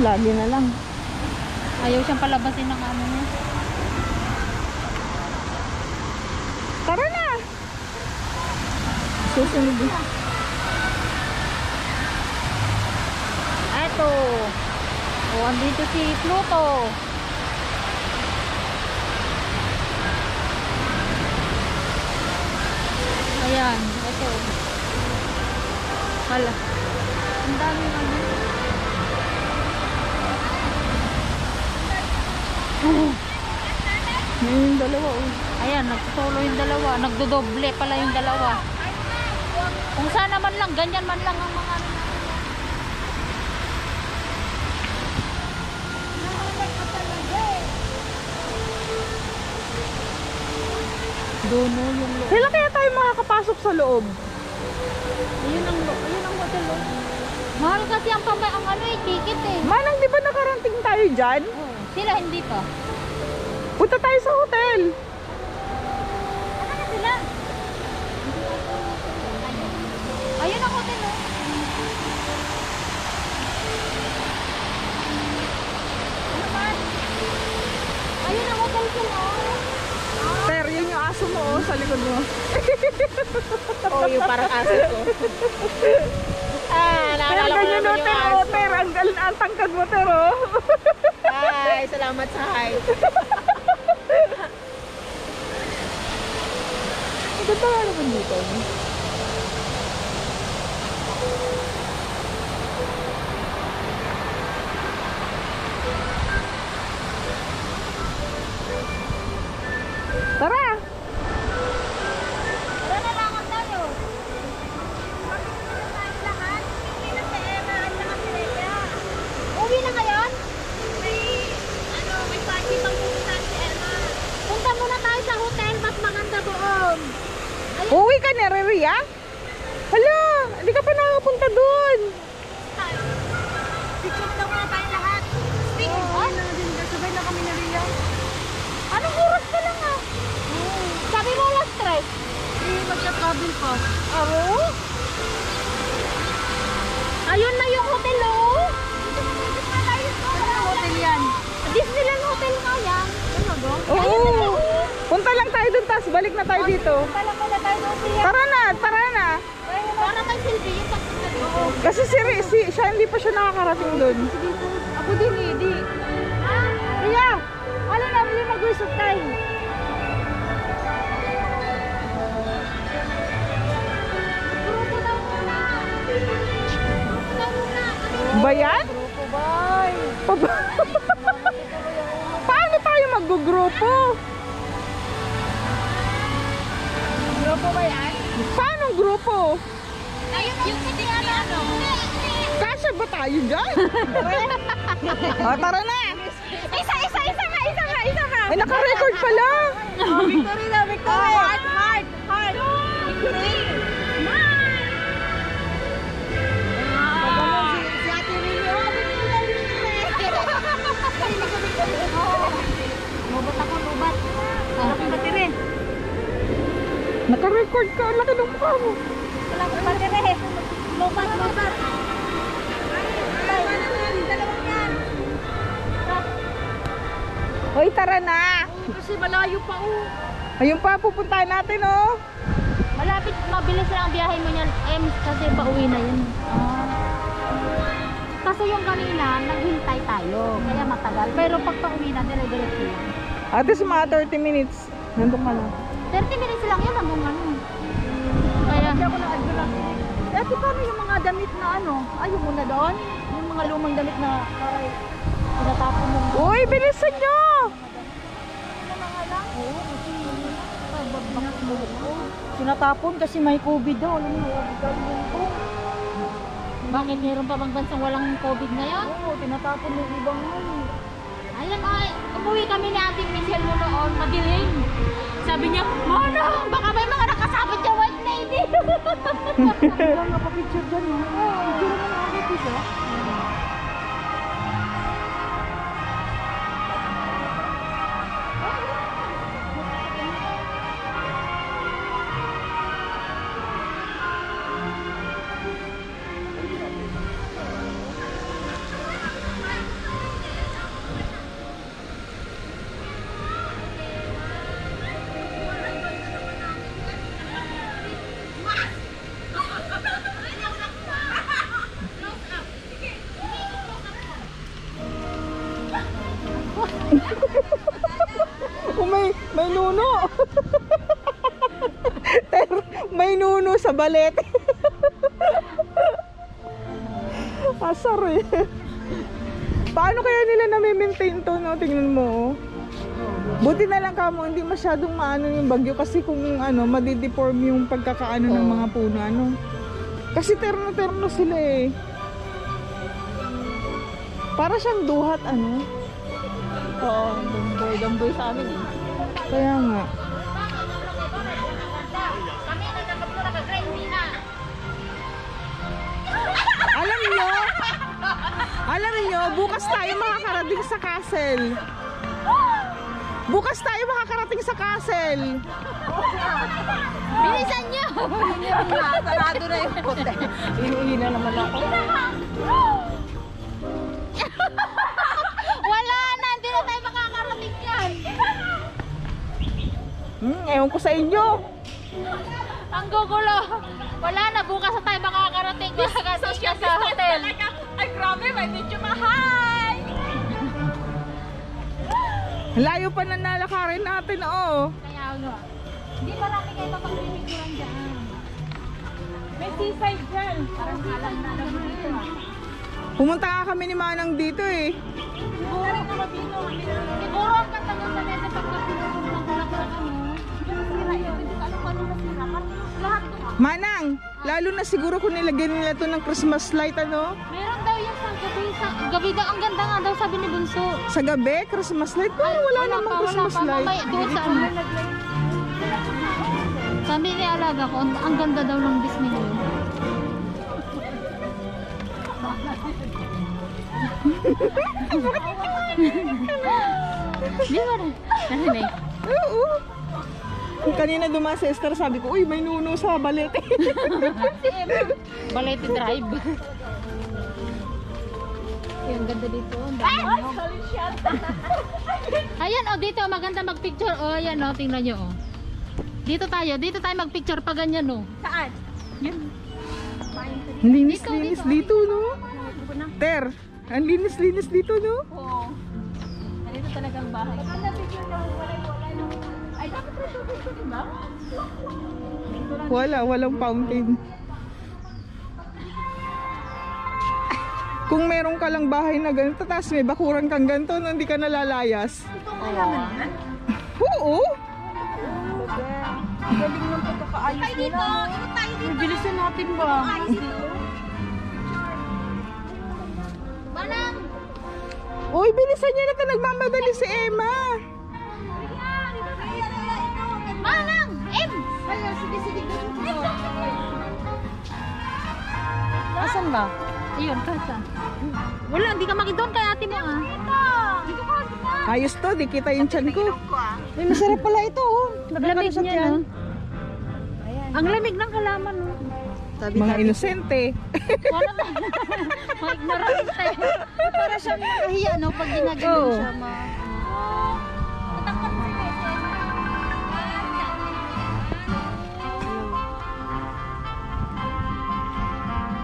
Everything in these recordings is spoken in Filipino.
lagi na lang. Ayaw siyang palabasin ng ano niya. Tara na! Susunod. Eto. O, andito si Pluto. Ayan, eto. Hala. Ang daming ano. Yung dalawa, oh. Ayan, nagsolo yung dalawa. Nagdodoble pala yung dalawa. Kung sana man lang, ganyan man lang ang mga ano. Dono yung loob. Kailan kaya tayo makakapasok sa loob? Ayun ang hotel. Oh. Mahal kasi ang ano eh, ticket eh. Manang, di ba nakarating tayo dyan? Oh, sila hindi pa. Punta tayo sa hotel. Ano na sila? Ayun ang hotel oh. Ano ba? Ayun ang hotel sila oh. Ter, yun yung aso mo, oh, sa likod mo. Oh, yung parang aso ko. Ter, ganyan no, Ter, oh, Ter. Ang tangkad mo, Ter, oh. Hi, salamat sa hi. Ang ganda nga naman dito. Tara! Tara na lang ang tayo. Lahat, hindi na si Emma at saka si Rhea. Uwi na ngayon? May party pang pupuntahan si Emma. Punta muna tayo sa hotel, mas maganda doon. Uwi ka na, Rhea? Hala, hindi ka pa nakapunta doon. Picture daw muna tayo lahat. Sabay na kami na Rhea. Anong oras ka lang ah? Sabi mo alas 3. Magka-travel pa. Oo? Ayun na yung hotel oh. Ano hotel yan? Disneyland Hotel nga yan. Ano ba? Oo. Punta lang tayo doon, tas balik na tayo dito. Punta lang muna tayo doon siya. Tara na, tara na. Para kay Sylvie yung takot na doon. Kasi siya hindi pa siya nakakarating doon. Ako din eh, di. Ah? Rhea, ano na, hindi mag-wish of time. Grupo daw muna. Grupo daw muna. Ba yan? Grupo bay. Paano tayo mag-grupo? Grupo ba yan? Paano grupo? Ayun yung hindi ano. Kasya ba tayo dyan? O, tara na. Isa ka. Ay, naka-record pala. Victory na, Victory. Heart. Victory. Si Ate Rini, Lubat ako, lubat. Laki batire. Naka-record ka. Laki ng mukha mo. Laki batire. Lubat. Hoy, tara na. Kasi malayo pa oh. Ayun pa, pupuntahan natin, oh. Malapit, mabilis lang ang biyahe mo niyan, kasi pauwi na yun. Kasi yung kanina, naghintay tayo, kaya matagal. Pero pag pauwi na, dire-diretso lang. At least mga 30 minutes. Nandun ka lang. 30 minutes lang yun, hanggang ano. Kaya, hindi ako na-adyo lang. Dati paano yung mga damit na ano, ayaw mo na doon? Yung mga lumang damit na parang tinatapon mo. Uy, bilisan nyo! Sinatapon kasi may COVID daw. Alam mo, bakit meron pa bang bansang walang COVID ngayon? Oo, tinatapon yung ibang Ayan ay, umuwi kami ni Auntie Michelle noon, madilim. Sabi niya, Manang, baka may mga nakasabot yung white lady. Wala nga pa picture dyan. Picture mo na ako siya. May nuno. May nuno sa balet. Asar eh. Paano kaya nila na-maintain to, no? Tingnan mo, oh. Buti na lang kamo, hindi masyadong maano yung bagyo kasi kung ano, madideform yung pagkakaano ng mga puno, ano. Kasi terno-terno sila eh. Para siyang duhat, ano. Oo, damboy sa amin eh. Kaya nga. Alam niyo, bukas tayo makakarating sa castle. Bukas tayo makakarating sa castle. Bilisan nyo! Sarado na yung puti. Inuina naman ako. Wala na! Hindi na tayo makakarating yan! Ewan ko sa inyo. Ang gugulo! Wala na! Bukas na tayo makakarating. Makakarating ka sa hotel. Ay, grabe, may medyo mahay! Layo pa na nalakarin natin, oh. Kaya nga. Hindi marami kayo mapagpipicturan dyan. May seaside dyan. Parang alam na naman dito. Pumunta nga kami ni Manang dito eh. Siguro ang katagal sa mesa pagkapinusunod ng kulak-kulak ano. Nasira yun. Hindi ka alam paano nasira. Lahat to. Manang, lalo na siguro kung nilagyan nila to ng Christmas light, ano? Meron daw yan sa gabi. Sa gabi daw. Ang ganda nga daw sabi ni Bunso. Sa gabi, Christmas light? Pero wala namang Christmas light. Mamay, doon sa ano. Sabi ni Alaga ko, ang ganda daw ng Disney World. Di ba rin? Narinig? Oo. Kanina dumaan sa Esther, sabi ko, uy, may nuno sa balet. Balete Drive. Yung ganda dito. Ayan, oh, dito maganda magpicture. Oh, ayan, oh, tingnan nyo, oh. Dito tayo magpicture pa ganyan, oh. Saan? Yan. Linis-linis dito, no? Ter, ang linis-linis dito, no? Oo. Ganito talagang bahay. Maganda picture na wala. Ay, dapat rin picture, diba? Walang fountain. Kung meron ka lang bahay na ganito, tapos may bakuran kang ganito, no, hindi ka nalalayas. Ito ang kailangan naman. Oo. Galing ng pagkakaayos nila. Dito, ito tayo dito. Bilisan natin ba? Ayos dito. Manang! Uy, bilisan niya na ito, nagmamadali si Emma. Manang! Em! Ayun, sige. Asan ba? Ayun, kasa. Wala, hindi ka makita kay ate mo, ah. Dito ka. Ayos to, di kita yung tiyan ko. Ay, masarap pala ito, oh. Lamig niya, no? Ang lamig ng halaman, no? Mga inosente. Sana ba? Mga ignorante. Para siyang nakahiya, no? Pag ginagawa siya, ma.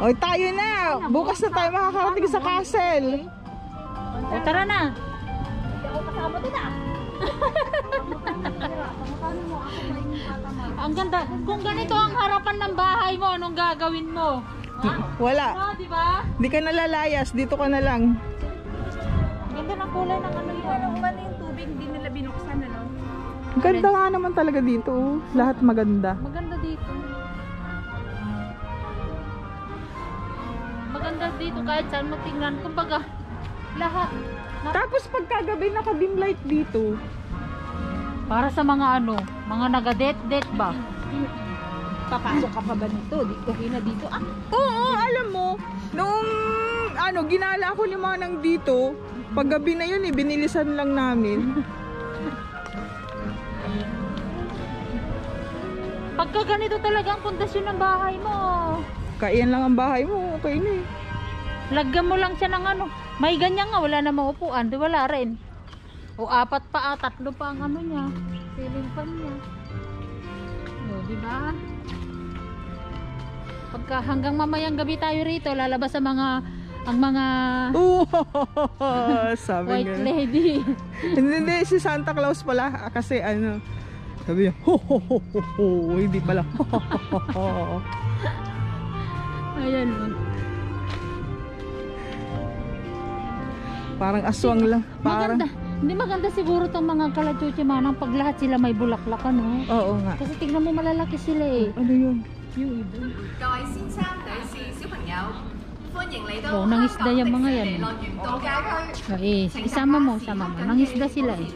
Oy, tayo na. Bukas na tayo makakarating sa castle. O, tara na. Ako kasama din, ah. Ang ganda. Kung ganito ang harapan ng bahay mo, anong gagawin mo? Wala. Ano, di ba? Di ka nalalayas, dito ka na lang. Ang ganda ng kulay ng ano yun. Walang umano yung tubig, di nila binuksan, ano? Ganda nga naman talaga dito, oh. Lahat maganda. Maganda dito. Maganda dito kahit saan mo tingnan. Kumbaga, lahat. Tapos pagkagabi naka-dim light dito. Para sa mga ano, mga naga-date ba? Papasok ka pa ba nito? Dito, dito. Ah, Oo, alam mo, nung ginala ko ni Manang dito, paggabi na yun, binilisan lang namin. Pagka ganito talaga ang pundasyon ng bahay mo. Kaiyan lang ang bahay mo, okay na eh. Lagyan mo lang siya ng ano. May ganyan nga, wala na maupuan. Di wala rin. O apat pa, tatlo pa ang ano niya. Ceiling fan niya. O, diba? Pagka hanggang mamayang gabi tayo rito, lalabas sa mga ang mga Sabi white nga. lady. Hindi, si Santa Claus pala. Kasi ano, sabi niya, ho, ho, ho, ho, ho. Hindi pala, ho, ho, ho, ho. Ayan o. Parang aswang lang. Parang, Maganda. Hindi maganda siguro tong mga kalachuchi manang pag lahat sila may bulaklak ano. oo nga. Kasi tignan mo malalaki sila eh. Ano yun? Yung iba. 各位先生、女士、小朋友，歡迎嚟到 Oh, nangisda yung mga yan. 樂園度假區。 Oh, eh, isama mo. Nangisda sila eh.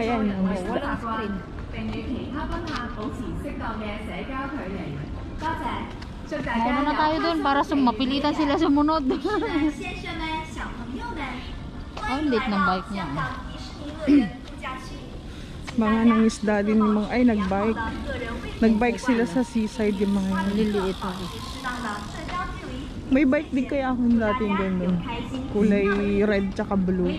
Ayan, ang isda. walang screen，並與其他賓客保持適當嘅社交距離。多謝，祝大家 Ano na tayo doon para mapilitan sila sumunod. 先生們、小朋友們， Oh, lit ng bike niya. 香港迪士尼樂園度假區。 Mga nangisda din yung mga, ay nagbike. Nagbike sila sa seaside yung mga yun. Liliit oh. 適當的社交距離。 May bike din kaya akong dating ganun. Kulay red tsaka blue.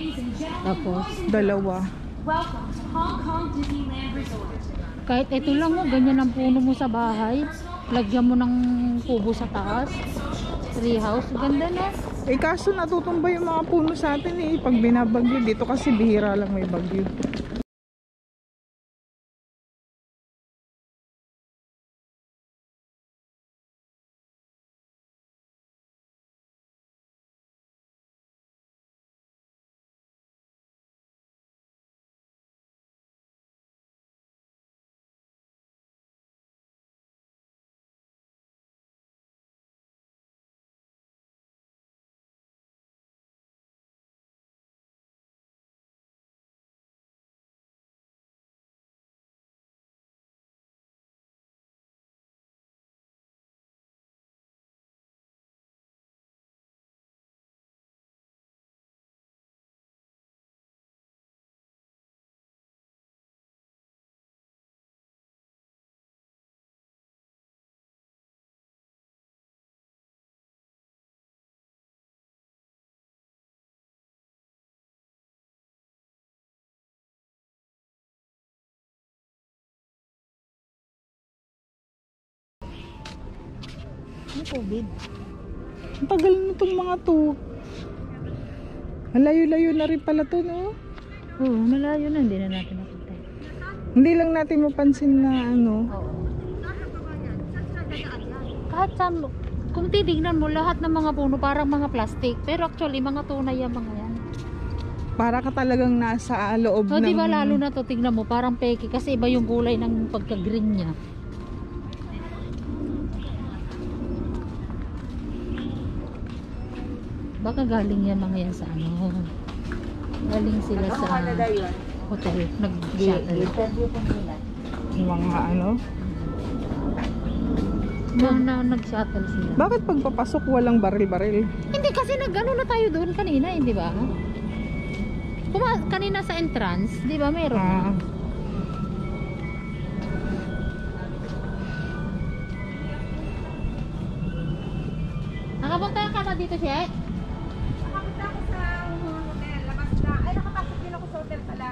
Tapos, Dalawa. Welcome to Hong Kong Disneyland Resort. kahit ito lang mo, ganyan ang puno mo sa bahay. Lagyan mo ng kubo sa taas. Tree house, ganda na. Eh kaso natutumba yung mga puno sa atin eh. Pag binabagyo dito kasi bihira lang may bagyo. May COVID. Ang tagal na itong mga to. Malayo-layo na rin pala to, no? Oo, malayo na, hindi na natin nakita. Hindi lang natin mapansin na ano. Oo. Kahit sa, kung titignan mo, lahat ng mga puno parang mga plastic. Pero actually, mga tunay yung mga yan. Para ka talagang nasa loob So, ng... diba lalo na to, tignan mo, parang peke. Kasi iba yung kulay ng pagka-green niya. Baka galing yan mga yan sa ano. Galing sila sa hotel. Nag-shuttle. Yung mga ano. Nag-shuttle sila. Bakit pagpapasok walang baril-baril? Hindi kasi nag-ano na tayo doon kanina, hindi ba? Kanina sa entrance, di ba meron? Ah. Nakapunta ka na dito siya? Nakapunta ako sa hotel, labas na. Ay, nakapasok din ako sa hotel pala.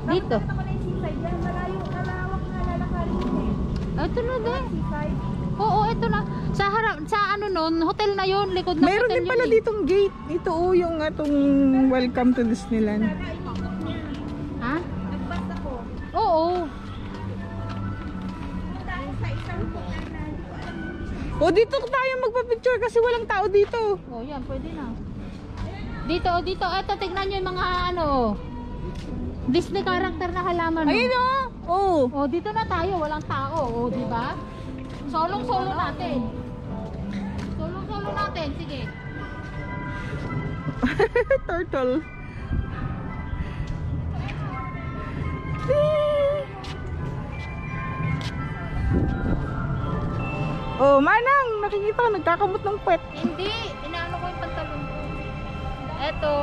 Dito? Nakapasok ako na yung seaside. Yan, malawak na lalakarin ko eh. Ito na din. Seaside. Oo, ito na. Sa harap, sa ano nun, hotel na yon, likod ng Meron hotel din pala yun eh. ditong gate. Ito yung atong welcome to Disneyland. Ha? Nagbas ako. Oo. Dahil sa isang hotel na hindi ko alam yung O dito tayo magpa-picture kasi walang tao dito. Oh, yan, pwede na. Dito, dito. Eto, tignan nyo yung mga ano. Disney character na halaman. Ayun o. Oh. Oh, dito na tayo, walang tao. Oh, di ba? Solong-solo natin. Solong-solo natin, sige. Turtle. Oh, Manang, nakikita ko nagkakamot ng puwet. Hindi, inaano ko yung pantalon ko. Eto,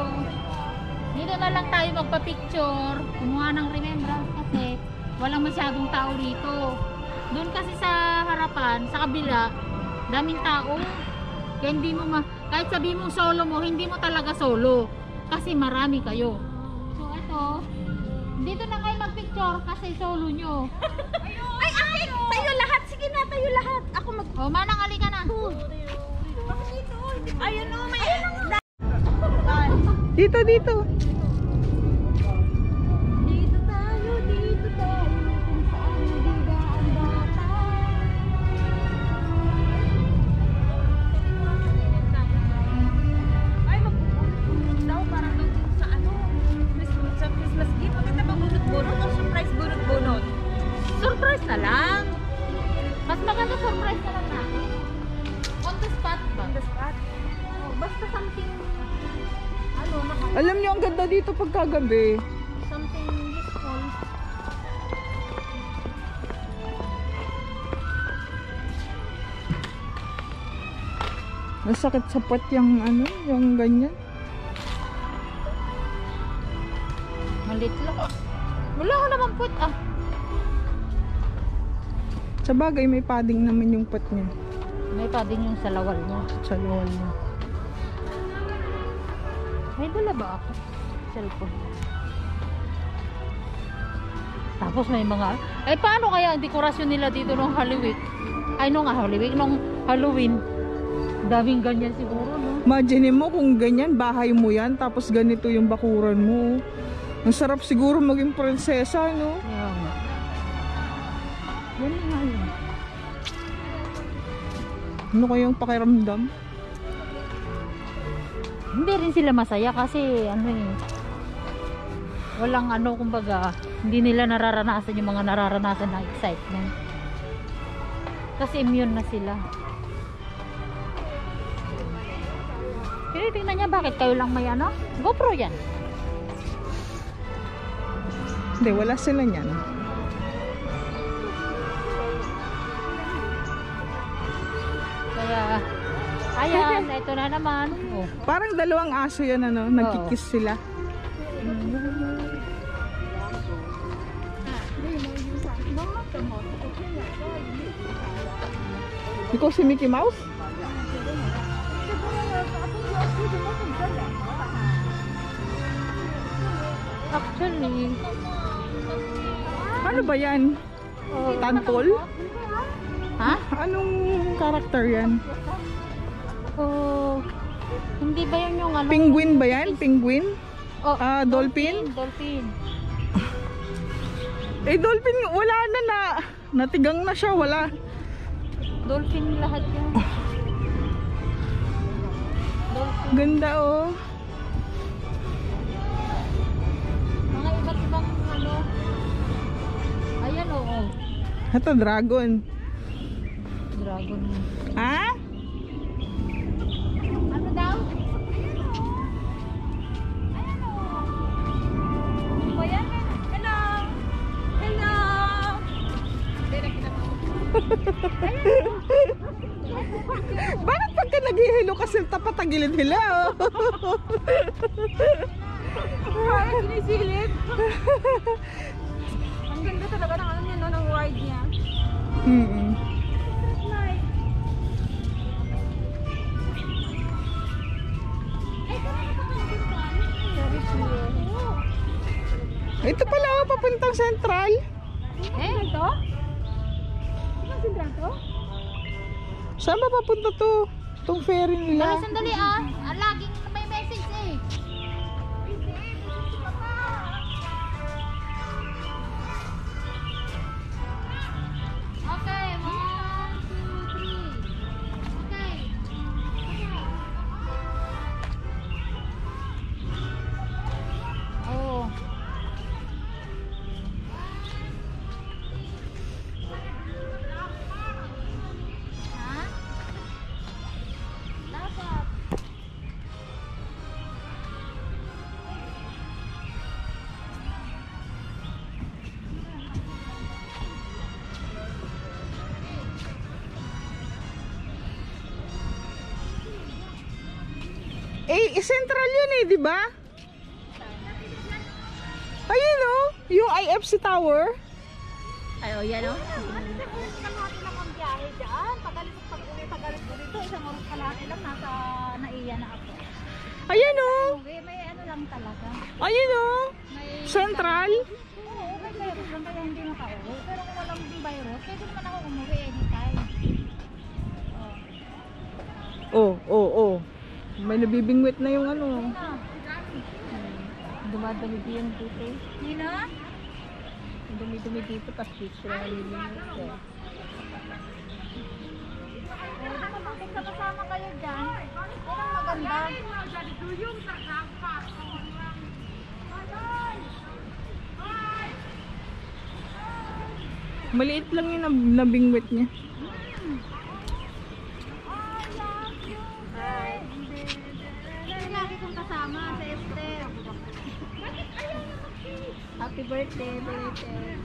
dito na lang tayo magpa-picture. Kumuha ng remembrance kasi walang masyadong tao rito. Doon kasi sa harapan, sa kabila, daming tao. Kaya hindi mo kahit sabi mo solo mo, hindi mo talaga solo. Kasi marami kayo. So eto, dito na kayo mag-picture kasi solo nyo. Ay, tayo lahat. Sige na, tayo lahat. Ako mag... O, Manang, alika na. Ayun o, may... Dito, dito. Dito tayo kung saan naghiga ang bata. Ay, mag-bunot daw para doon sa ano, sa Christmas gift. Maganda bang bunot-bunot o surprise bunot-bunot? Surprise na lang. Mas maganda surprise na lang natin. On the spot ba? On the spot? Oh, basta something, ano, Alam niyo, ang ganda dito pagkagabi. something useful. Masakit sa puwet yung ano, yung ganyan. Malit lang. Wala ko naman put ah. Sa bagay, may padding naman yung puwet niya. May pa din yung salawal mo. Sa loob niya. May dala ba ako? Cellphone. Tapos may mga... Eh paano kaya ang dekorasyon nila dito nung Holy Week? Ay nung Holy Week, nung Halloween. Daming ganyan siguro, no? Imagine mo kung ganyan, bahay mo yan, tapos ganito yung bakuran mo. Ang sarap siguro maging prinsesa, no? Kaya nga. Yan nga yun. Ano kayang pakiramdam? Hindi rin sila masaya kasi ano eh. Walang ano, kumbaga, hindi nila nararanasan yung mga nararanasan ng excitement. Kasi immune na sila. Tinitingnan niya, bakit kayo lang may ano? GoPro yan. Hindi, wala sila niyan. Kaya, ayan, ito na naman. Oh. Parang dalawang aso yan, ano? Nagkikiss sila. Ikaw si Mickey Mouse? Actually, Ano ba yan? Tadpole? ha? Anong karakter yan? Oh, hindi ba yun yung ano? Penguin ba yan? Penguin? Oh, Dolphin? Dolphin. Eh, dolphin, wala na. Natigang na siya, wala. Dolphin lahat yan. Dolphin. Ganda, oh. Mga iba't ibang ano. Ayan, oo. Ito, dragon. Dragon. Ha? Ano daw? Ayan, oo. Ano ba yan? Hello! Hello! Bakit pagka naghihilo kasi tapatagilid hila, oh? Parang sinisilip. Ang ganda talaga ng ano niya, no, ng ride niya. Mm-mm. Ito pala, oh, papuntang Central. Eh, ito? Anong sindran to? Saan ba papunta to? Itong ferry nila. Sandali ah. Laging may message eh. Okay, 1, 2, 3. Okay. Oh. Ha? Dapat. Eh, Central yun eh, di ba? Ayun, oh. Yung IFC Tower. Ay, oh, yan oh. Kalahati lang ang biyahe dyan. Pag-uwi dito, isang oras kalahati lang nasa naiya na ako. Ayun, oh. May ano lang talaga. Ayun, oh. May Central. Oo, may virus lang kaya hindi makauwi. Pero kung walang virus, pwede naman ako umuwi anytime. Oh, oh, oh. May nabibingwit na yung ano. Ah, Dumadami din dito. Nino? Ang dumi-dumi dito, tapos picture na nililinis. Kung kasama kayo dyan, parang maganda. Maliit lang yung nabingwit niya. Yung lagi kong kasama sa Esther. Happy birthday, birthday.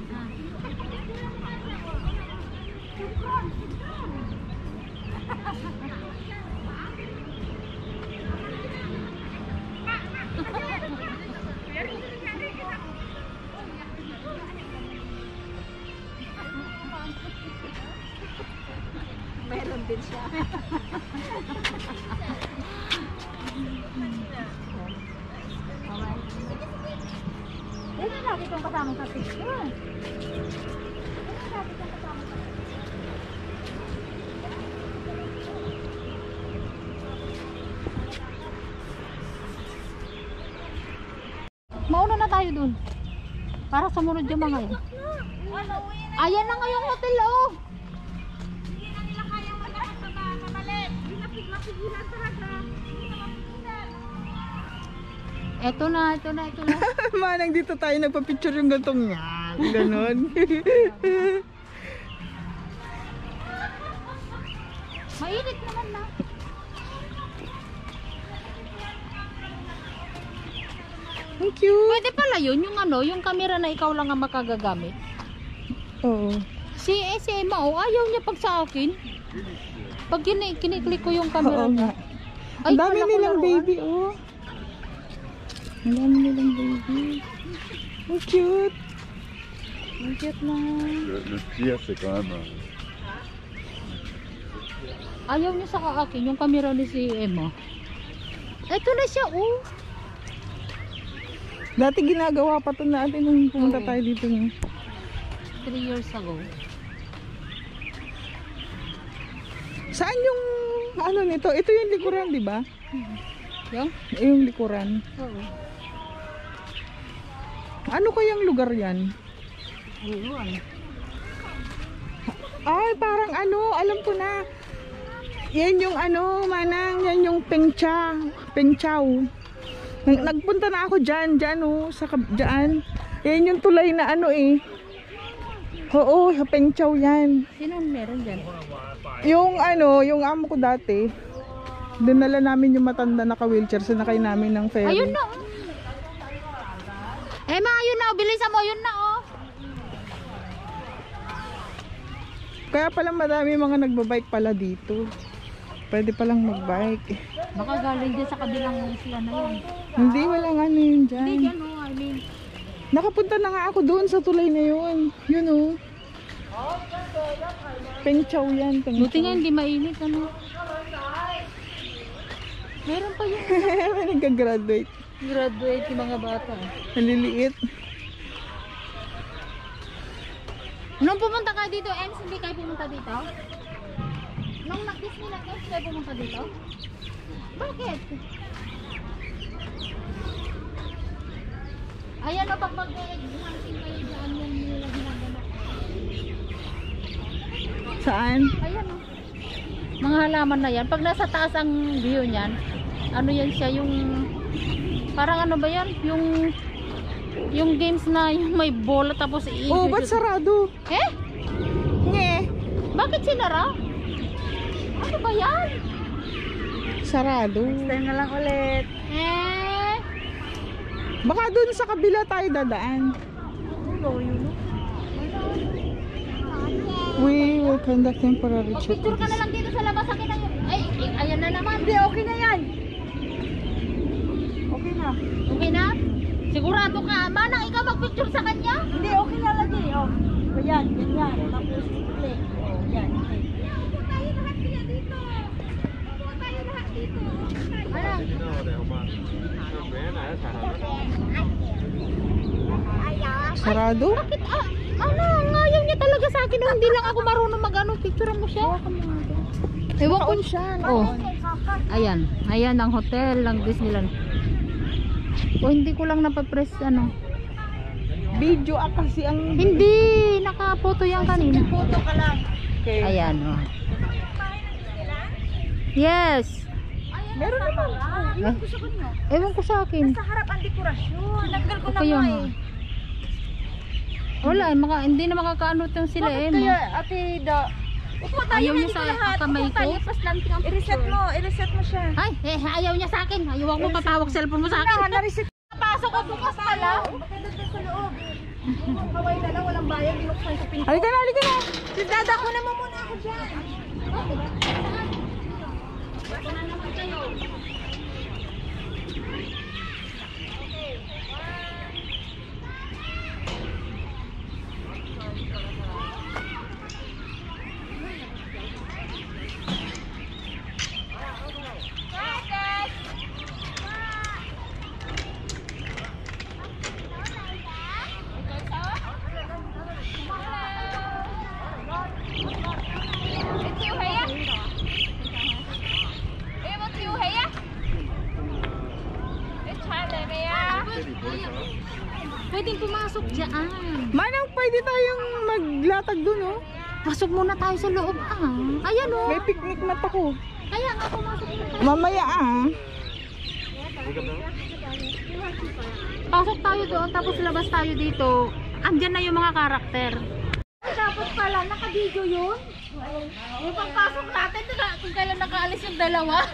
Meron din siya. Yan yung lagi kong kasama sa picture. Yan yung lagi kong kasama sa Mauna na tayo dun. Para sumunod yung mga yun. Ayan na nga yung hotel, oh. Hindi na nila kayang magkakit sa mamalit. Hindi na pigilan talaga. Hindi na mapigilan. Eto na, ito na, ito na. Manang dito tayo nagpa-picture yung gantong yan. Ganon. Mainit naman na. Ang cute. Pwede pala yun, yung ano, yung camera na ikaw lang ang makagagamit. Oo. Si Emma, oh, ayaw niya pag sa akin. Pag kiniklik ko yung camera Oo niya. nga. Ang dami wala ko nilang laruan. baby, oh. Ang dami nilang baby. Ang cute. Ang cute na. Le pire, c'est quand même. Ayaw niya sa akin, yung camera ni si Emma. Ito na siya, oh. Dati ginagawa pa to natin nung pumunta Oo. tayo dito. 3 years ago. Saan yung ano nito? Ito yung likuran, di ba? Yung? Yung likuran. Oo. Ano kayang lugar yan? Iwan. Ay, parang ano, alam ko na. Yan yung ano, Manang, yan yung Pengchow. Nagpunta na ako dyan, oh, dyan. Yan yung tulay na ano eh. Oo, sa Pengchow yan. Sino meron dyan? Yung ano, yung amo ko dati, dinala namin yung matanda naka-wheelchair, sinakay namin ng ferry. Ayun na, oh. Emma, ayun na, oh. Bilisan mo, ayun na, oh. Kaya pala madami mga nagbabike pala dito. Pwede palang magbike. Baka galing dyan sa kabilang isla na yun. Hindi, walang ano yun dyan. Hindi dyan, oh, I mean. Nakapunta na nga ako doon sa tulay na yun. Yun oh. Pengchow yan, Pengchow. Buti nga hindi mainit, ano. Meron pa yun. May nagka-graduate. Graduate yung mga bata. Naliliit. Nung pumunta ka dito, Ems, hindi kayo pumunta dito? Nung nag-Disneyland, Ems, kayo pumunta dito? Bakit? Ayan o, pag mag-hunting kayo dyan, yan nila ginagawa. Saan? Ayan o. Mga halaman na yan. Pag nasa taas ang view niyan, ano yan siya, yung parang ano ba yan? Yung games na yung may bola tapos Oh, ba't sarado? Eh? Nye. Bakit sinara? Ano ba yan? Sarado. Time na lang ulit. Eh? Baka doon sa kabila tayo dadaan. We will conduct temporary check. Picture ka na lang dito sa labas. Akin na yun. Ay, ayan na naman. Hindi, okay na yan. Okay na. Okay na? Sigurado ka. Manang, ikaw mag-picture sa kanya? Hindi, okay na lagi. Oh. O yan, ganyan. Tapos, play. Oh, yan. Okay. Tayo lahat kaya dito. Tayo lahat dito. Sarado? Bakit? Ano? Ayaw niya talaga sa akin. Hindi lang ako marunong mag-ano. Picture mo siya. Ewan ko siya. Oh. Ayan. Ayan ang hotel ng Disneyland. O hindi ko lang napapress ano. Video kasi ang... Hindi, nakapoto yan kanina. Photo ka lang. Okay. Ayan o. Yes. Meron naman. Ay, ewan ko sa akin. Sa harap ang dekorasyon. Tanggal ko na Kaya nga nga. eh. Wala, hindi na makakaano itong sila eh. Kaya ate da. Upo tayo Ayaw na niya dito sa lahat. kamay Upo tayo, ko. pas lanting ang i-reset mo siya. Ay, ayaw niya sa akin. Ayaw mo papawag cellphone mo sa akin. Na-reset. Pasok ko bukas pala. Maganda doon sa loob. Kaway na lang, walang bayad. Binuksan sa pinto. Halika na. Dada ko naman muna ako dyan. Pwedeng pumasok dyan. Manang pwede tayong maglatag dun, oh. Pasok muna tayo sa loob Ayan o. May picnic mat ako. Kaya nga pumasok muna tayo. Mamaya Pasok tayo doon tapos labas tayo dito. Andyan na yung mga karakter. Dapat pala, naka-video yun. Yung pagpasok natin, kung kailan nakaalis yung dalawa.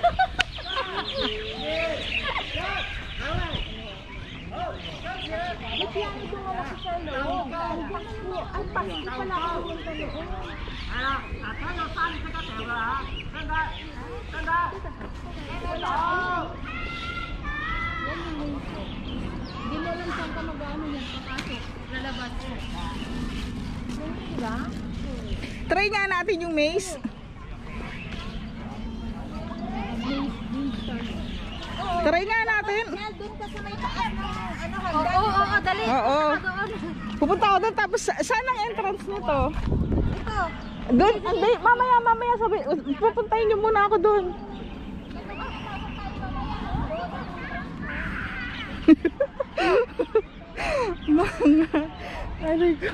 Ay, pasok pala ako yung dalawa. Hindi mo alam saan ka mag-ano yan. Papasok. Lalabas. try nga natin yung maze. Try nga natin. Doon ka sa may taas ng ano, Oo, dali. Oo. Pupunta ako doon tapos saan ang entrance nito? Ito. Doon, hindi, mamaya sabi, pupuntahin niyo muna ako doon. Mga, aray ko.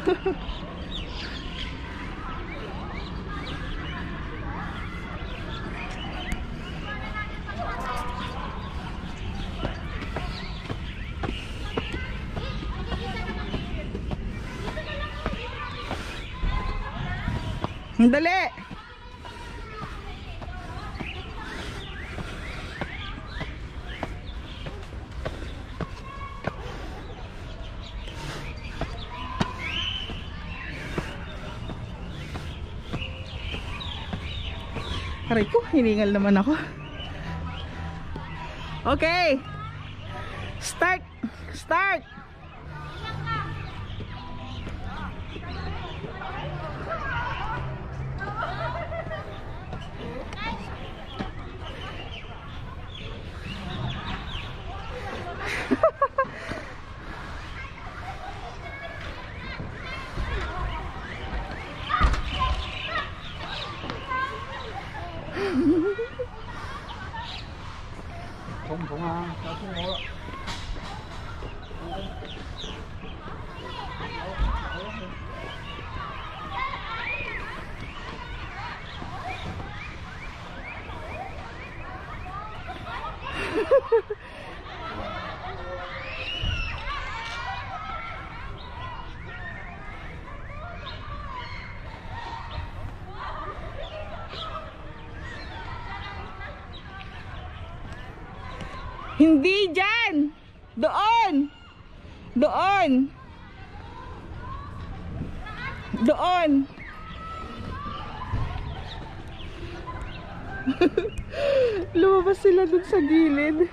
Dali. Aray ko, hiningal naman ako. Okay. Start. Hindi dyan. Doon. Lumabas sila dun sa gilid.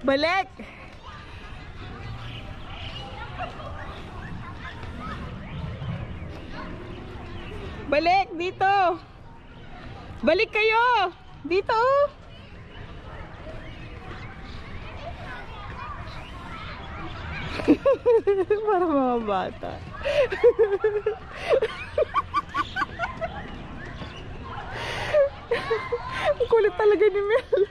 Balik. Balik dito. Balik kayo. Dito. Para mga bata. Ang kulit talaga ni Mel.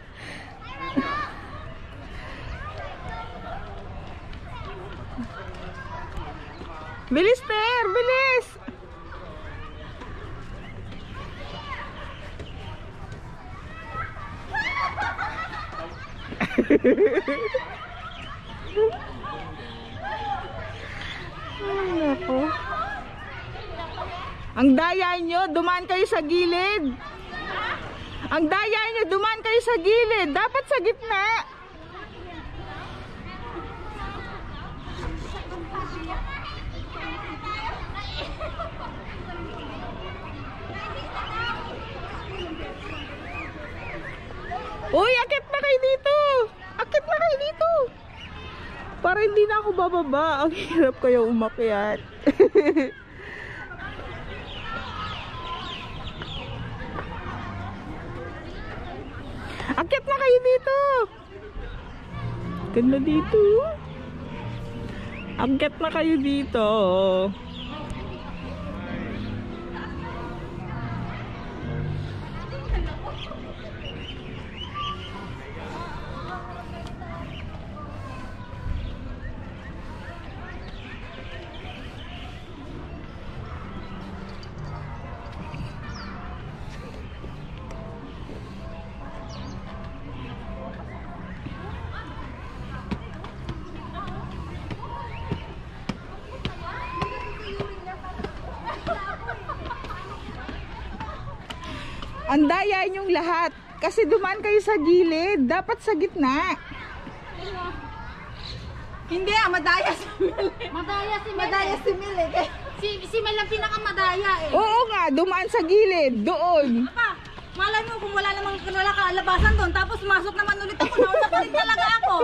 Bilis, Ter! Bilis! Ay, nako. Ang daya nyo, dumaan kayo sa gilid. Ang daya nyo, dumaan kayo sa gilid. Dapat sa gitna. Uy, akit na kayo dito. Akit na kayo dito. Para hindi na ako bababa. Ang hirap kayo umakyat. Akit na kayo dito. Ganda dito. Akit na kayo dito. Ang daya niyong lahat. Kasi dumaan kayo sa gilid. Dapat sa gitna. Hindi madaya si Mel. Madaya si Mel eh. Si Mel ang pinakamadaya eh. Oo nga, dumaan sa gilid. Doon. Pa, malay mo kung wala kalabasan doon. Tapos masok naman ulit ako. Nauna pa rin talaga ako.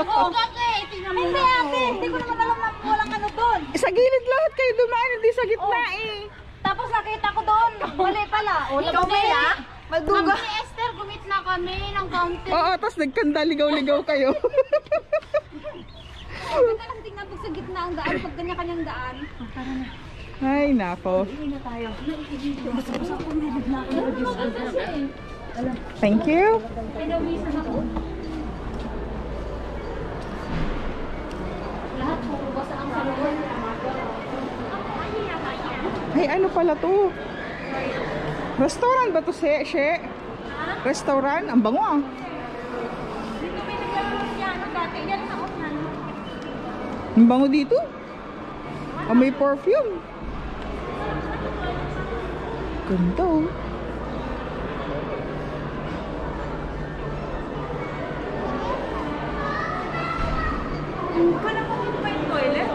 Oo, bakit? Tingnan mo. Hindi ate, hindi ko naman alam na walang ano doon. Sa gilid lahat kayo dumaan. Hindi sa gitna eh. Tapos nakita ko doon. Mali pala. O, Ikaw, Mel, ah? Magduga. Kami ni Esther, gumitna kami ng counter. Oo, tapos nagkanda ligaw-ligaw kayo. Ganda lang tingnan pag sa gitna ang daan. Pag kanya-kanyang daan. Ay, nako. Thank you. Pinawisan ako. Lahat puro basa ang saluhan. Ay, ano pala to? Restaurant ba to, She? Restaurant? Ang bango ah. Dito pinaglaro niya ano dati. Yan na ako na. Ang bango dito. Ah, may perfume. Ganda oh. Kala ko dito pa yung toilet.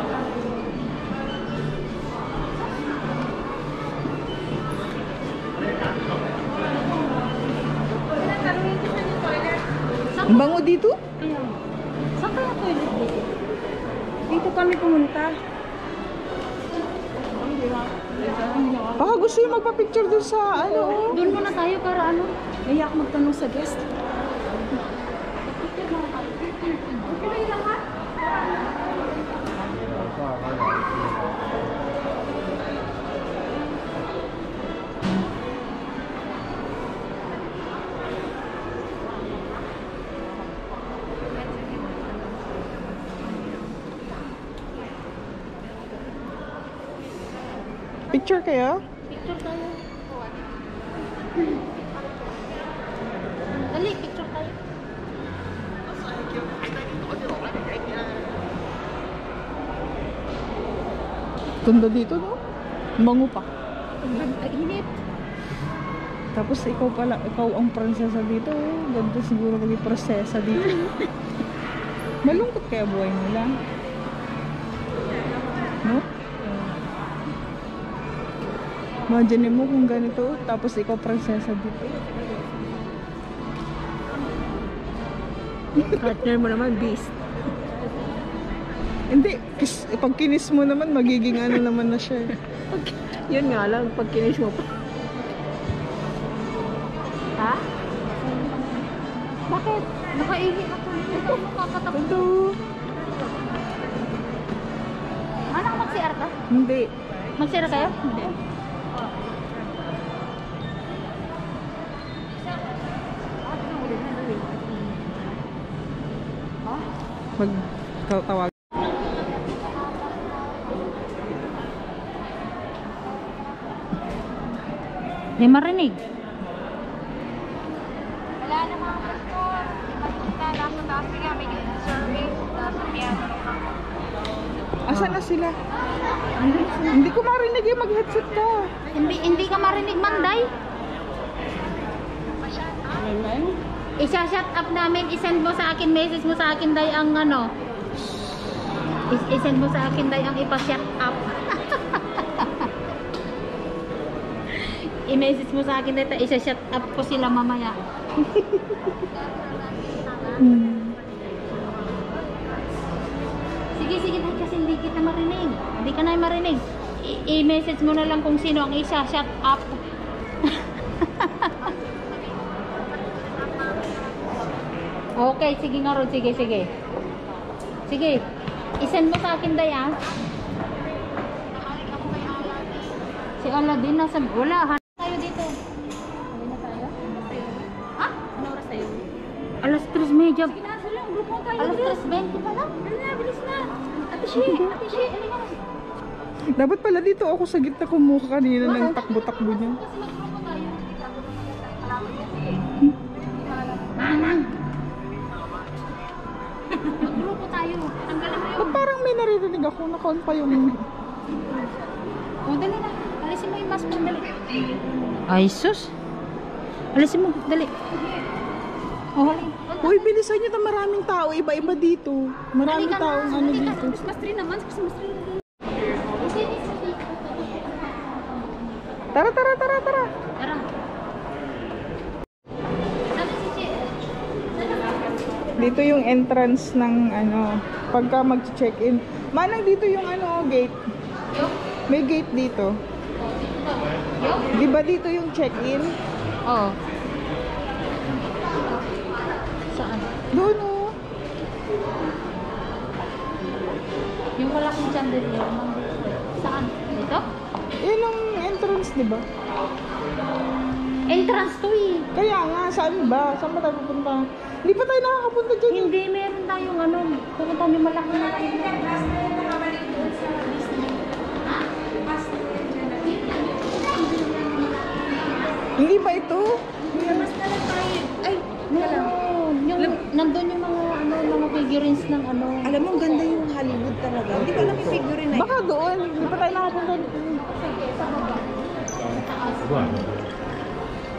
Tanungin ko yung toilet. Ang bango dito. Saan kaya toilet dito? Dito kami pumunta. Baka gusto yung magpa-picture dun sa ano oh. Doon muna tayo para ano? Naiyak magtanong sa guest. Picture kayo? Picture tayo. Dali, picture tayo. Ganda dito no? Bango pa. Ay, init. Tapos ikaw pala, ikaw ang prinsesa dito. Oh. Ganda siguro maging prinsesa dito. Malungkot kaya buhay nila. No? Imagine mo kung ganito, tapos ikaw prinsesa dito. Partner mo naman, beast. Hindi, pag kinis mo naman, magiging ano naman na siya. Yun nga lang, pag kinis mo pa. Ha? Bakit? Nakaihi ako. Ito, makakatakot. Ito. Anong mag-CR ka? Hindi. Mag-CR kayo? Hindi. Magtawag. Hindi marinig. Wala na mga pastor. Kita nasa taas nga, may service. Nasa piano naman. Asan na sila? Hindi ko marinig yung mag-headset ka. Hindi ka marinig, Manday. Isa-shut up namin, isend mo sa akin, message mo sa akin, Day, ang ano. Isend mo sa akin, Day, ang ipa-shut up. I-message mo sa akin, Day, isa-shut up ko sila mamaya. Sige, Day, kasi hindi kita marinig. Hindi ka na marinig. I-message mo na lang kung sino ang isa-shut up. Okay, sige nga Rod. Sige. Sige. I-send mo sa akin, Day, ah. Si Aladdin nasa... Wala. Tayo dito. Hali na tayo? Ha? Ano oras tayo? Alas 3:30. Sige na, sila. Grupo tayo. Alas 3:20 pa lang. Bilis na. Ate Shi. Halika. Dapat pala dito ako sa gitna kumuha kanina ng takbo-takbo niya. Kasi mag-grupo tayo. Manang. Mag-grupo tayo. Tanggalin mo Ba't parang may naririnig ako? Nakaon pa yung... O, dali na. Alisin mo yung mask mo, dali. Ay, sus. Alisin mo, dali. O, halin. Uy, bilisan niyo na, maraming tao. Iba-iba dito. Maraming taong ano dito. Christmas tree naman. Christmas tree naman. Tara. Tara. Dito yung entrance ng ano, pagka mag-check-in. Manang dito yung ano, gate. May gate dito. Di ba dito yung check-in? Oo. Saan? Doon oh. Yung malaking chandelier. Saan? Dito? Yun ang entrance, di ba? Entrance to eh. Kaya nga, saan ba? Saan ba tayo pupunta? Hindi pa tayo nakakapunta dyan. Hindi, meron tayong ano. Pupunta yung malaki. Hindi ba ito? Labas na lang tayo. Ay, no. Yung, nandun yung mga figurines ng ano. Alam mo, ganda yung Hollywood talaga. Hindi ko alam yung figure na Baka doon. Hindi pa tayo nakakapunta dito.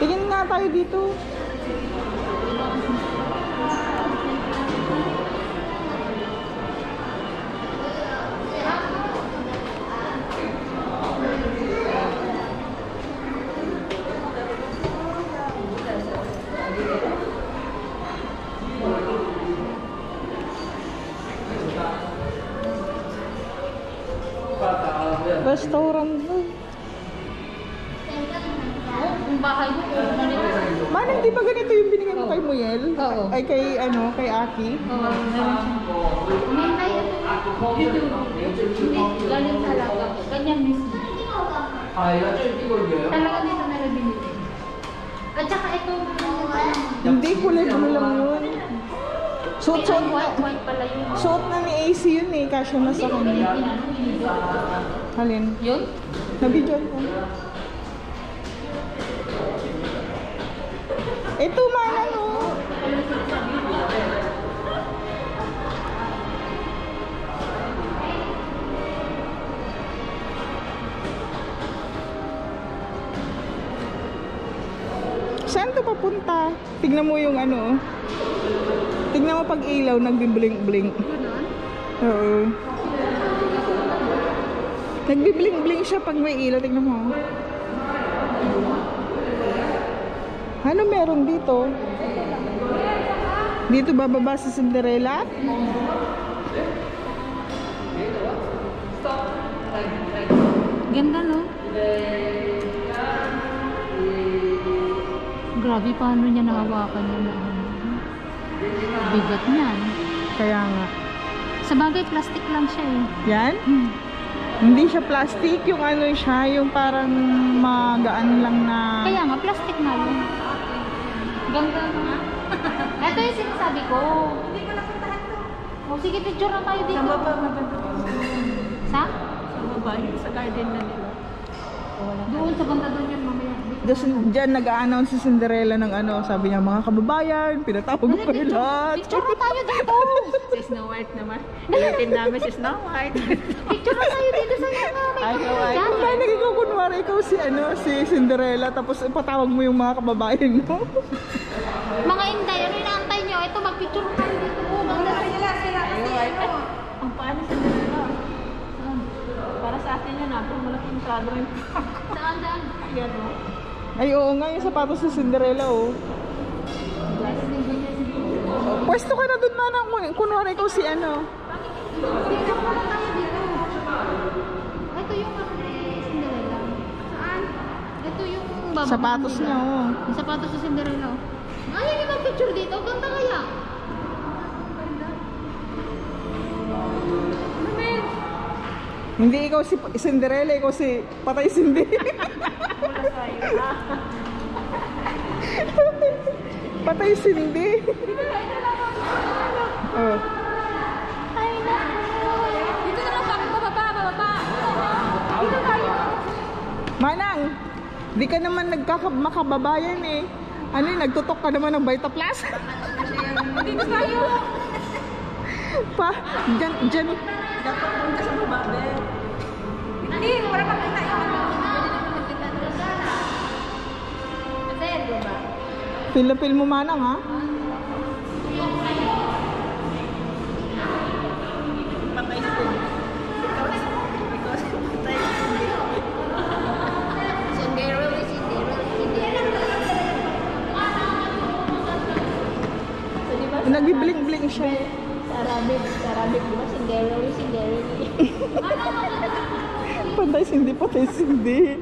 Tingin nga tayo dito. Restaurant doon. Yung bahay mo. Manang, di ba ganito yung binigay mo kay Muyel? Oo. Ay, kay Aki? Oo, meron siya. May tayo ito. Hindi, galing sa alaga. Ganyan mismo. Talaga dito na nabili. At saka ito. Hindi, kulay blue lang yun. Suot White pala yun. suot na ni AC yun eh. Kasya na sa kanya. Halin? Yun? Nabidyon ko. Ito man ano. Saan to papunta? Tignan mo yung ano. Tignan mo pag ilaw, nagbi-blink-blink. Oo. Nagbi-blink-blink siya pag may ilaw. Tignan mo. Ano meron dito? Dito bababa sa Cinderella? Ganda, no? Grabe, paano niya nahawakan yun? Bigat niyan. Kaya nga. Sa bagay, plastic lang siya eh. Yan? Hindi siya plastic, yung ano siya, yung parang magaan lang na... Kaya nga, plastic na yun. Ganda nga. Ito yung sinasabi ko. Hindi ko napuntahan to. O sige, picture na tayo dito. Sa baba, maganda. Sa? Sa baba, sa garden na nila. Doon, sa banda doon yun, mamaya. Diyan nag-a-announce si Cinderella ng ano, sabi niya, mga kababayan, pinatawag ko kayo lahat. Picture na tayo dito. Si Snow White naman. Ulitin namin si Snow White. Picture na tayo dito sa mga may Kung ba ikaw kunwari, ikaw si ano, si Cinderella, tapos patawag mo yung mga kababayan mo. Mga inday, ano inaantay nyo? Ito, magpicture na tayo dito. Ganda sila kasi ano. Ang paano sa nila? Para sa atin yan, pero malaking kado rin. Saan, saan? Ayan o. Ay, oo nga, yung sapatos ni Cinderella, oh. Pwesto ka na dun, manang, kunwari ikaw si ano. Picture na tayo dito. Ito yung Cinderella. Saan? Ito yung baba. Sapatos niya, oh. Yung sapatos sa Cinderella. Ayaw niyo mag-picture dito? Ganda kaya? Hindi ikaw si Cinderella, ikaw si Patay Cindy. Patay Cindy. Oh. Ay, naku. Dito na lang kami. Bababa. Dito tayo. Manang, di ka naman makababayan eh. Ano yun, nagtutok ka naman ng Vita Plus? Dito tayo. Pa, dyan. Dapat doon ka sa baba, Ben. Hindi, wala pa kita yung ano. Kasi, diba? Feel mo, manang, ha? Patay sa doon. Ikaw si patay sa Cinderella. So, di ba? Nagbi-blink-blink siya. Sa Arabic, di ba? Cinderella. Patay Cindy, Patay Cindy.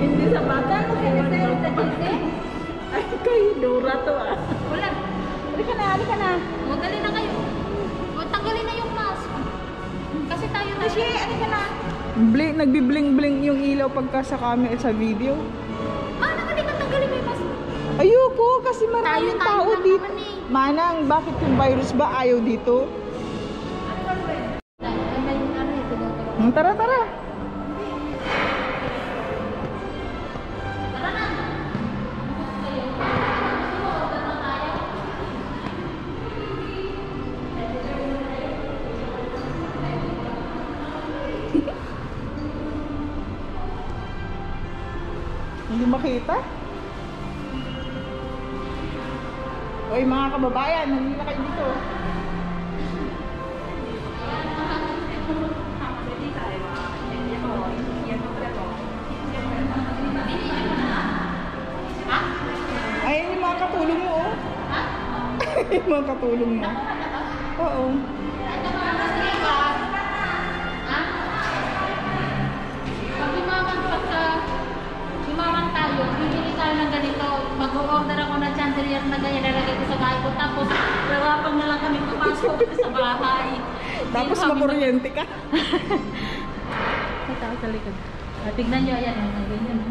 Hindi sa bata. Ay, kayo, Dora to ah. Wala. Halika na. Magali na kayo. Tanggalin na yung mask. Kasi tayo na. Kasi, halika na. Nagbi-blink-blink yung ilaw pagka sa camera sa video. Manang, hindi ka tanggalin mo yung mask. Ayoko, kasi maraming Tayo tao lang dito. naman eh. Manang, bakit yung virus ba ayaw dito? Tara. Hindi makita? Oy, mga kababayan, hindi na kayo dito. Ayun yung mga katulong mo, oh. Yung mga katulong mo. Oo. Imaman tayo, bibili tayo ng ganito. Mag-order ako ng chandelier na ganyan, lalagay ko sa bahay ko. Tapos, lalapang na lang kami papasok sa bahay. Tapos makuryente ka. Sa tao sa likod. Tignan nyo, ayan, ganyan.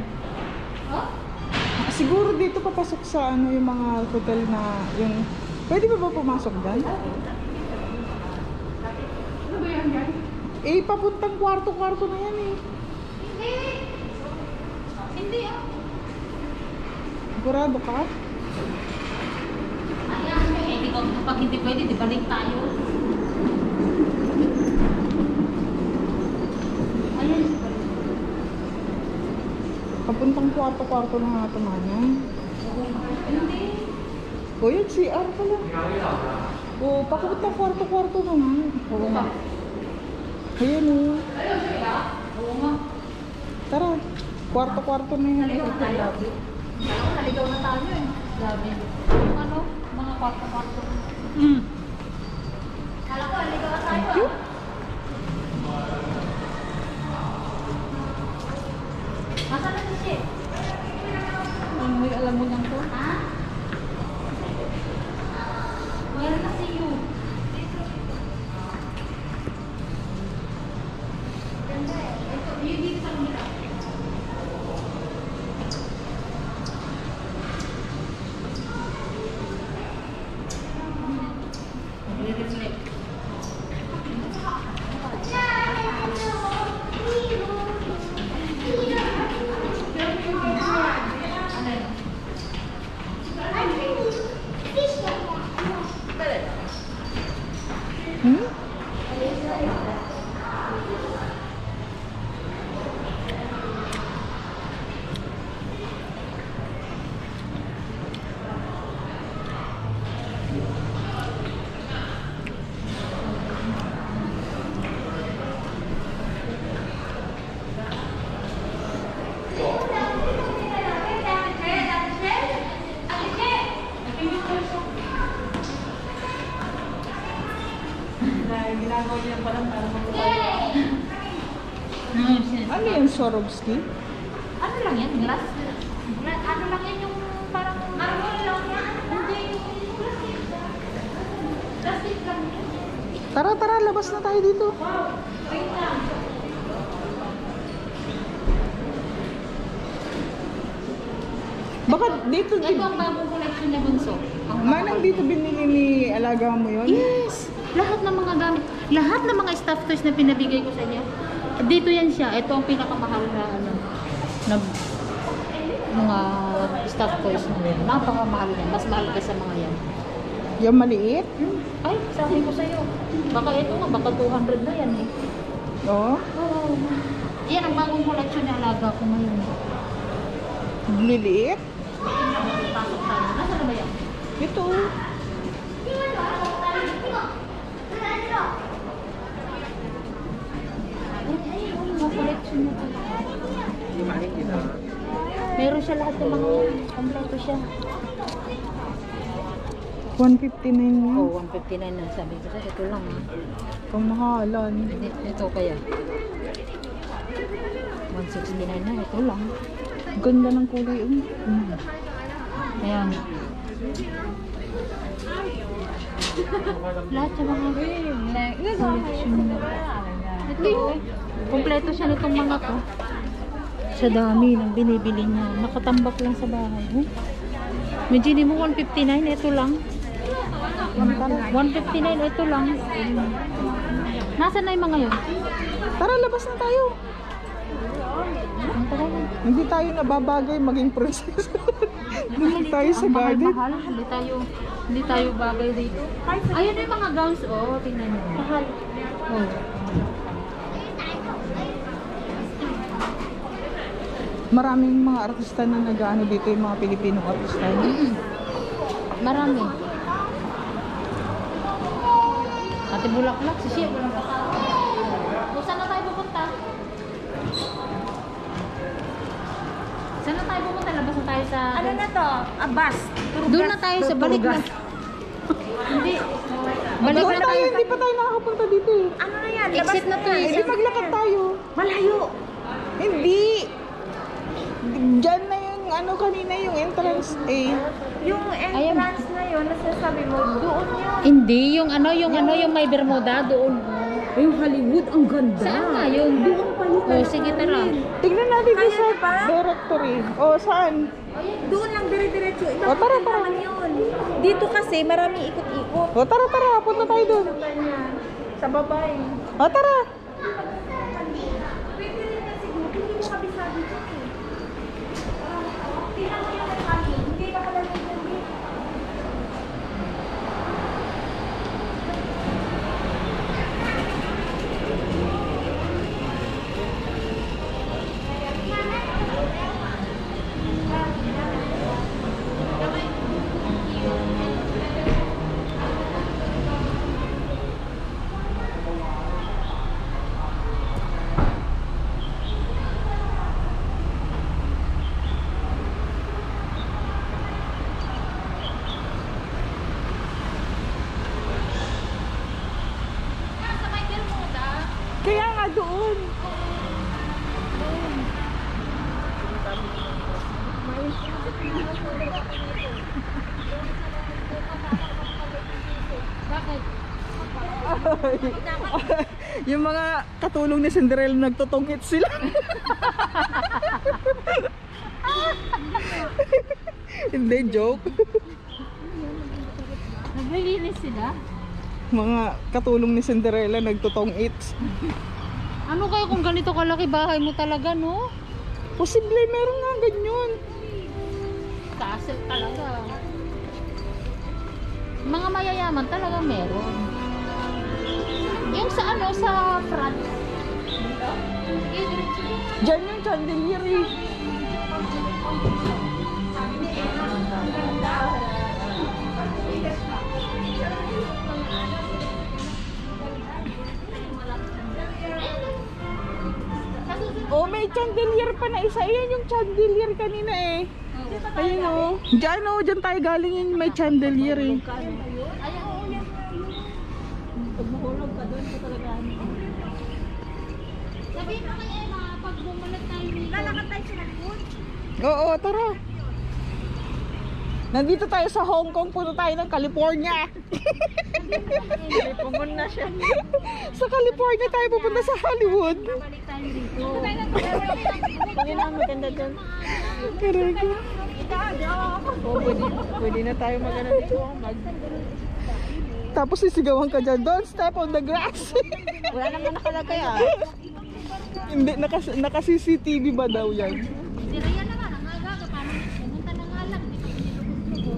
Oh? Siguro dito papasok sa ano yung mga hotel na yung... Pwede ba pumasok dyan? Ano ba yan? Eh, papuntang kwarto-kwarto na yan eh. Hindi ah. Sigurado ka? Ayan, hindi ko, pag hindi pwede, di balik tayo. Ayan. Papuntang kwarto-kwarto na nga ito, Manang. Hindi. O, yan, CR pala. O, papuntang kwarto-kwarto na nga. Oo nga. Ayan o. Oo nga. Tara, kwarto-kwarto na yan. Alam ko, naligaw na tayo eh. Grabe. Yung ano, mga kwarto-kwarto. Alam ko, naligaw na tayo. Thank you. Masa na si Chef? May alam mo lang to? Ha? Meron na si you. Ganda eh. Ito, yun dito sa kamila. Ano yung Swarovski? Ano lang yan? Glass? Ano lang yan yung parang marble lang yan? Hindi yung plastic. Plastic lang yan. Tara, labas na tayo dito. Wait lang. Baka dito, Ito ang bagong collection na bunso. manang dito binili ni alaga mo yun? Yes! Lahat ng mga gamit, lahat ng mga stuff toys na pinabigay ko sa niya, dito yan siya. Ito ang pinakamahal na ano, na mga stuff toys na yan. Napakamahal yan. Mas mahal ka sa mga yan. Yung maliit? Ay, sabi ko sa'yo. Baka ito nga, baka 200 na yan eh. Oo. Oh. Yan ang bagong collection na alaga ko ngayon. Liliit? Pasok tayo. Nasaan na ba yan? Ito. Collection niya to. Meron siya lahat ng mga kompleto siya. 159 yun. Oh, 159 na sabi ko sa'yo. Ito lang ha. Kamahalan. Ito kaya. 169 na. Ito lang. Ganda ng kulay. Ayan. Lahat sa mga collection na. Ito. Kompleto siya nitong mga to. Sa dami ng binibili niya. Nakatambak lang sa bahay. Medyo mo 159. Ito lang. 159. Ito lang. Nasaan na yung mga yun? Tara, labas na tayo. Hindi tayo nababagay maging princess. Doon tayo sa garden. Mahal. Hindi tayo bagay dito. Ayun yung mga gowns. Oh, tingnan niyo. Mahal. Oh. Maraming mga artista na nag-ano dito, yung mga Pilipinong artista. Marami. Ate Bulaklak, si Chef. Saan na tayo pupunta? Saan na tayo pupunta? Labas na tayo sa... Ano na to? Bus. Doon na tayo sa balik na. Hindi. Balik Doon na tayo, tayo. hindi pa tayo nakakapunta dito eh. Ano na yan? Exit na to eh. Hindi maglakad tayo. Malayo. Hindi. Diyan na yung ano kanina, yung entrance eh. Yung entrance na yun, nasasabi mo, doon yun. Hindi, yung may Bermuda doon. Yung Hollywood, ang ganda. Saan nga yun? Doon pa yun. Oh, sige tara. Tignan natin Kaya sa na ba? directory. O, saan? Doon lang dire-diretso. O, tara. naman yun. Dito kasi, maraming ikot-ikot. O, tara. Punta tayo doon. Sa babae. O, tara. Pwede rin na siguro. Hindi mo kabisado dyan eh. Tingnan mo yung kami. Hindi ka pala dyan dito. Yung mga katulong ni Cinderella nagtutungkit sila. Hindi, joke. Naglilinis sila. Mga katulong ni Cinderella nagtutungkit. Ano kayo kung ganito kalaki bahay mo talaga, no? Posible, meron nga ganyan. Castle talaga. Mga mayayaman talaga meron. Yung sa ano, sa front. Dito. Eh, diretso din. Diyan yung chandelier eh. Oh, may chandelier pa na isa. Ayan yung chandelier kanina eh. Ayun oh. Diyan oh, diyan tayo galing yun. May chandelier eh. Ayan, oo, yan. Pag mahulog ka doon, ka talaga. Sabihin mo kay Emma, pag bumulat tayo dito. Lalakad tayo sa likod. Oo, tara. Nandito tayo sa Hong Kong, punta tayo ng California. Pumunta na siya. Sa California tayo pupunta sa Hollywood. Balik tayo dito. Yun ang maganda dyan. Karago. Oh, pwede na tayo magana dito. Tapos sisigawan ka dyan, don't step on the grass. Wala naman nakalagay ah. Hindi, naka-CCTV ba daw yan? Si Rhea naman, ang aga, paano pumunta na nga lang. Dito ko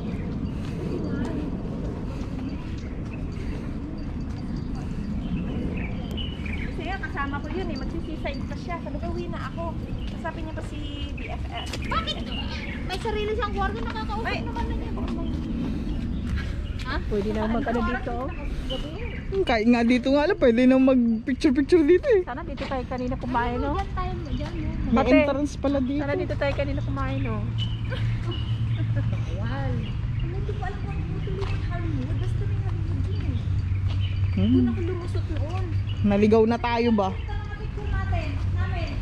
Kasi nga, kasama ko yun eh. Magsisiside pa siya. Sabi ko, uwi na ako. Sabi niya pa si BFF. Bakit? May sarili siyang kwarto, nakakausap naman na niya. Ha? Pwede na magkano dito. Kahit nga dito nga lang, pwede nang mag-picture-picture dito eh. Sana dito tayo kanina kumain, no? Diyan tayo, diyan no. May Ate, entrance pala dito. Sana dito tayo kanina kumain, no? Hindi ko alam kung buto yung Hollywood. Basta may Hollywood din. Hmm. Ako lumusot noon. Naligaw na tayo ba? Ito ang picture natin. Namin.